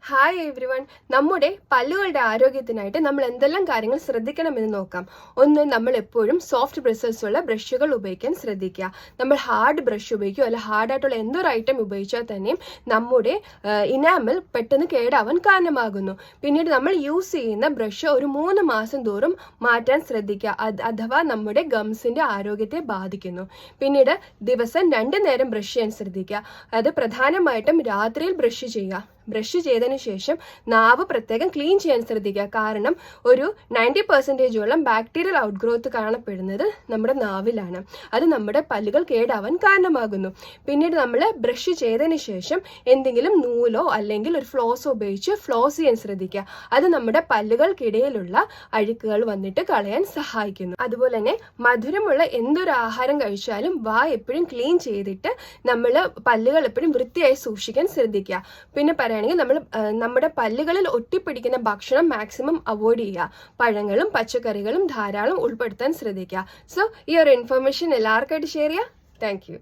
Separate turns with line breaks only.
Hi every one. നമ്മുടെ പല്ലുകളുടെ ആരോഗ്യത്തിനായിട്ട് നമ്മൾ എന്തെല്ലാം കാര്യങ്ങൾ ശ്രദ്ധിക്കണമെന്ന് നോക്കാം. ഒന്ന്, നമ്മൾ എപ്പോഴും സോഫ്റ്റ് ബ്രഷസ് ഉള്ള ബ്രഷുകൾ ഉപയോഗിക്കാൻ ശ്രദ്ധിക്കുക. നമ്മൾ ഹാർഡ് ബ്രഷ് ഉപയോഗിക്കുക അല്ല ഹാർഡായിട്ടുള്ള എന്തൊരു ഐറ്റം ഉപയോഗിച്ചാൽ തന്നെയും നമ്മുടെ ഇനാമൽ പെട്ടെന്ന് കേടാവാൻ കാരണമാകുന്നു. പിന്നീട് നമ്മൾ യൂസ് ചെയ്യുന്ന ബ്രഷ് ഒരു 3 മാസം തോറും മാറ്റാൻ ശ്രദ്ധിക്കുക. അഥവാ നമ്മുടെ ഗംസിന്റെ ആരോഗ്യത്തെ ബാധിക്കുന്നു. പിന്നീട് ദിവസം 2 നേരം ബ്രഷ് ചെയ്യാൻ ശ്രദ്ധിക്കുക. അത് പ്രധാനമായിട്ടും രാത്രിയിൽ ബ്രഷ് ചെയ്യുക. ബ്രഷ് ചെയ്തതിന് ശേഷം നാവ് പ്രത്യേകം ക്ലീൻ ചെയ്യാൻ ശ്രദ്ധിക്കുക. കാരണം ഒരു 90% ബാക്ടീരിയൽ ഔട്ട്ഗ്രോത്ത് കാണപ്പെടുന്നത് നമ്മുടെ നാവിലാണ്. അത് നമ്മുടെ പല്ലുകൾ കേടാവാൻ കാരണമാകുന്നു. പിന്നീട് നമ്മൾ ബ്രഷ് ചെയ്തതിന് ശേഷം എന്തെങ്കിലും നൂലോ അല്ലെങ്കിൽ ഒരു ഫ്ലോസോ ഉപയോഗിച്ച് ഫ്ലോസ് ചെയ്യാൻ ശ്രദ്ധിക്കുക. അത് നമ്മുടെ പല്ലുകൾക്കിടയിലുള്ള അഴുക്കുകൾ വന്നിട്ട് കളയാൻ സഹായിക്കുന്നു. അതുപോലെ തന്നെ മധുരമുള്ള എന്തൊരു ആഹാരം കഴിച്ചാലും എപ്പോഴും ക്ലീൻ ചെയ്തിട്ട് നമ്മൾ പല്ലുകൾ എപ്പോഴും വൃത്തിയായി സൂക്ഷിക്കാൻ ശ്രദ്ധിക്കുക. പിന്നെ നമ്മൾ നമ്മുടെ പല്ലുകളിൽ ഒട്ടിപ്പിടിക്കുന്ന ഭക്ഷണം മാക്സിമം അവോയ്ഡ് ചെയ്യുക. പഴങ്ങളും പച്ചക്കറികളും ധാരാളം ഉൾപ്പെടുത്താൻ ശ്രദ്ധിക്കുക. സോ ഈ ഒരു ഇൻഫർമേഷൻ എല്ലാവർക്കായിട്ട് ഷെയർ ചെയ്യുക. Thank you.